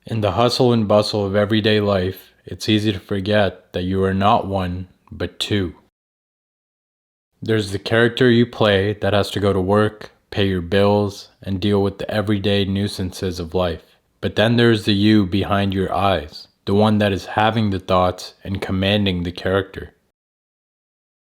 In the hustle and bustle of everyday life, it's easy to forget that you are not one, but two. There's the character you play that has to go to work, pay your bills, and deal with the everyday nuisances of life. But then there's the you behind your eyes, the one that is having the thoughts and commanding the character.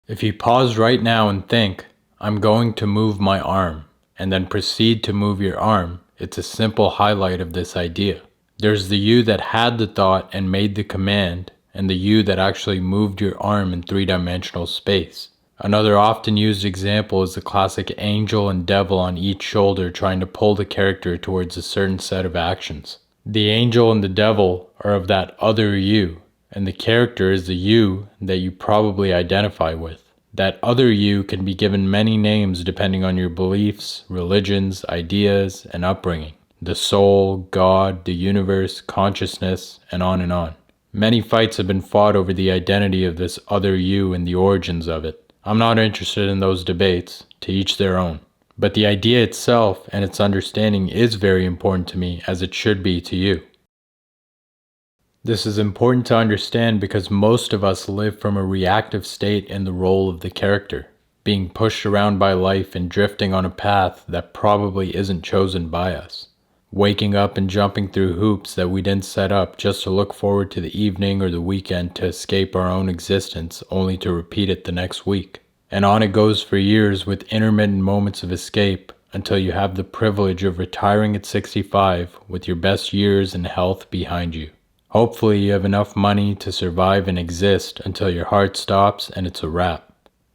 If you pause right now and think, I'm going to move my arm, and then proceed to move your arm, it's a simple highlight of this idea. There's the you that had the thought and made the command, and the you that actually moved your arm in three-dimensional space. Another often used example is the classic angel and devil on each shoulder trying to pull the character towards a certain set of actions. The angel and the devil are of that other you, and the character is the you that you probably identify with. That other you can be given many names depending on your beliefs, religions, ideas, and upbringing. The soul, God, the universe, consciousness, and on and on. Many fights have been fought over the identity of this other you and the origins of it. I'm not interested in those debates, to each their own. But the idea itself and its understanding is very important to me, as it should be to you. This is important to understand because most of us live from a reactive state in the role of the character, being pushed around by life and drifting on a path that probably isn't chosen by us. Waking up and jumping through hoops that we didn't set up just to look forward to the evening or the weekend to escape our own existence only to repeat it the next week. And on it goes for years with intermittent moments of escape until you have the privilege of retiring at 65 with your best years and health behind you. Hopefully you have enough money to survive and exist until your heart stops and it's a wrap.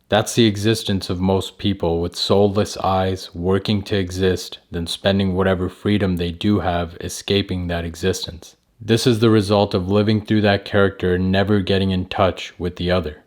That's the existence of most people with soulless eyes working to exist, then spending whatever freedom they do have escaping that existence. This is the result of living through that character and never getting in touch with the other.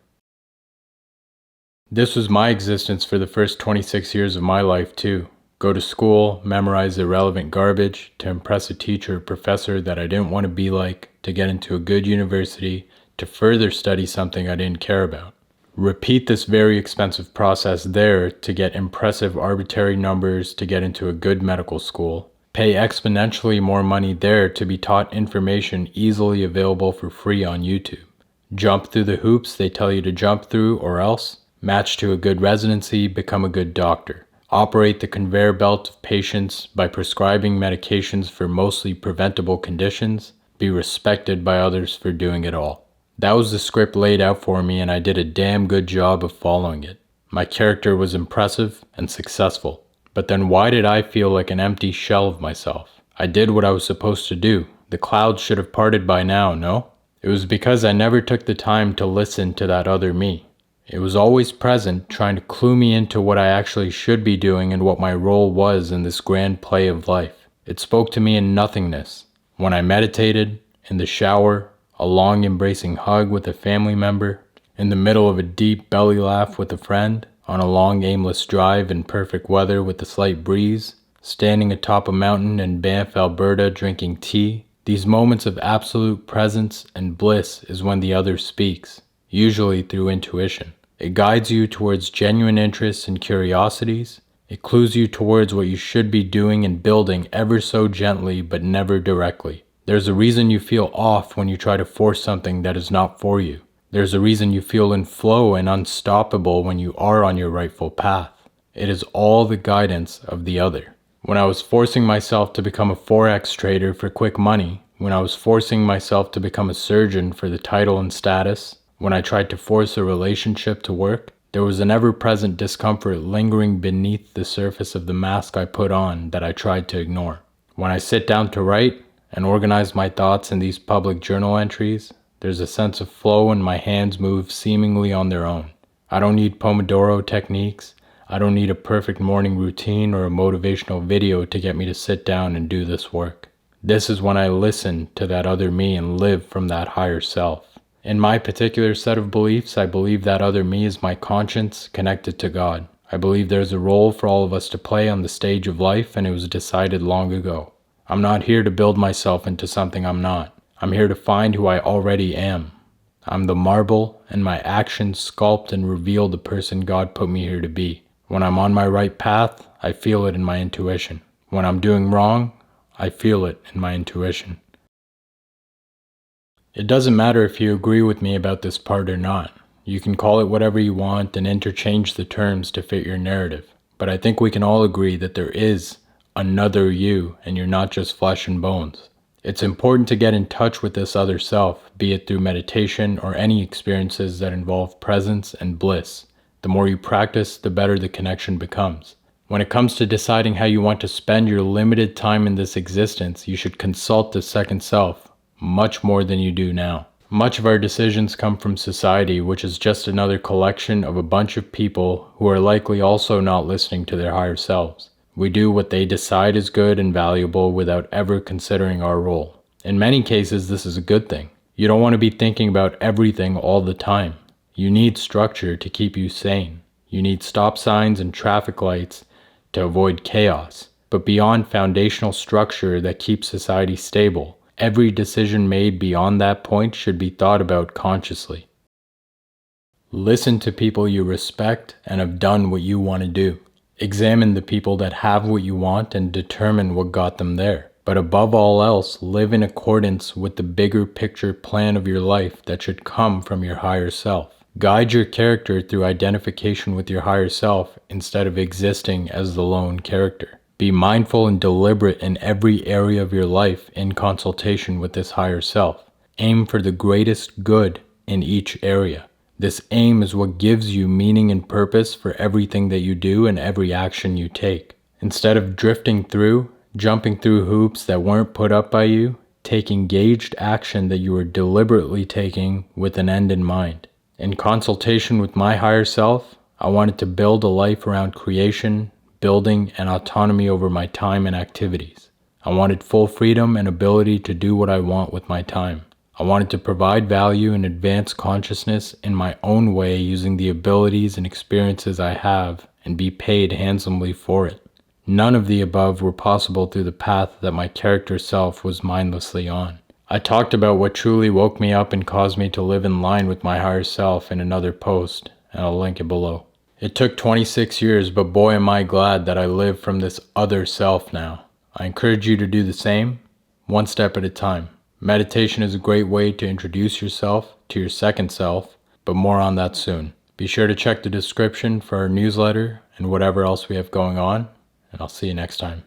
This was my existence for the first 26 years of my life too. Go to school, memorize irrelevant garbage, to impress a teacher or professor that I didn't want to be like, to get into a good university, to further study something I didn't care about. Repeat this very expensive process there to get impressive arbitrary numbers to get into a good medical school. Pay exponentially more money there to be taught information easily available for free on YouTube. Jump through the hoops they tell you to jump through or else. Match to a good residency, become a good doctor. Operate the conveyor belt of patients by prescribing medications for mostly preventable conditions. Be respected by others for doing it all. That was the script laid out for me and I did a damn good job of following it. My character was impressive and successful. But then why did I feel like an empty shell of myself? I did what I was supposed to do. The clouds should have parted by now, no? It was because I never took the time to listen to that other me. It was always present, trying to clue me into what I actually should be doing and what my role was in this grand play of life. It spoke to me in nothingness. When I meditated, in the shower, a long embracing hug with a family member, in the middle of a deep belly laugh with a friend, on a long aimless drive in perfect weather with a slight breeze, standing atop a mountain in Banff, Alberta drinking tea. These moments of absolute presence and bliss is when the other speaks, usually through intuition. It guides you towards genuine interests and curiosities. It clues you towards what you should be doing and building ever so gently but never directly. There's a reason you feel off when you try to force something that is not for you. There's a reason you feel in flow and unstoppable when you are on your rightful path. It is all the guidance of the other. When I was forcing myself to become a Forex trader for quick money, when I was forcing myself to become a surgeon for the title and status, when I tried to force a relationship to work, there was an ever-present discomfort lingering beneath the surface of the mask I put on that I tried to ignore. When I sit down to write and organize my thoughts in these public journal entries, there's a sense of flow and my hands move seemingly on their own. I don't need Pomodoro techniques. I don't need a perfect morning routine or a motivational video to get me to sit down and do this work. This is when I listen to that other me and live from that higher self. In my particular set of beliefs, I believe that other me is my conscience connected to God. I believe there's a role for all of us to play on the stage of life and it was decided long ago. I'm not here to build myself into something I'm not. I'm here to find who I already am. I'm the marble and my actions sculpt and reveal the person God put me here to be. When I'm on my right path, I feel it in my intuition. When I'm doing wrong, I feel it in my intuition. It doesn't matter if you agree with me about this part or not. You can call it whatever you want and interchange the terms to fit your narrative. But I think we can all agree that there is another you and you're not just flesh and bones. It's important to get in touch with this other self, be it through meditation or any experiences that involve presence and bliss. The more you practice, the better the connection becomes. When it comes to deciding how you want to spend your limited time in this existence, you should consult the second self much more than you do now. Much of our decisions come from society, which is just another collection of a bunch of people who are likely also not listening to their higher selves. We do what they decide is good and valuable without ever considering our role. In many cases, this is a good thing. You don't want to be thinking about everything all the time. You need structure to keep you sane. You need stop signs and traffic lights to avoid chaos. But beyond foundational structure that keeps society stable, every decision made beyond that point should be thought about consciously. Listen to people you respect and have done what you want to do. Examine the people that have what you want and determine what got them there. But above all else, live in accordance with the bigger picture plan of your life that should come from your higher self. Guide your character through identification with your higher self instead of existing as the lone character. Be mindful and deliberate in every area of your life in consultation with this higher self. Aim for the greatest good in each area. This aim is what gives you meaning and purpose for everything that you do and every action you take. Instead of drifting through, jumping through hoops that weren't put up by you, take engaged action that you are deliberately taking with an end in mind. In consultation with my higher self, I wanted to build a life around creation, building, and autonomy over my time and activities. I wanted full freedom and ability to do what I want with my time. I wanted to provide value and advance consciousness in my own way using the abilities and experiences I have and be paid handsomely for it. None of the above were possible through the path that my character self was mindlessly on. I talked about what truly woke me up and caused me to live in line with my higher self in another post, and I'll link it below. It took 26 years, but boy am I glad that I live from this other self now. I encourage you to do the same, one step at a time. Meditation is a great way to introduce yourself to your second self, but more on that soon. Be sure to check the description for our newsletter and whatever else we have going on, and I'll see you next time.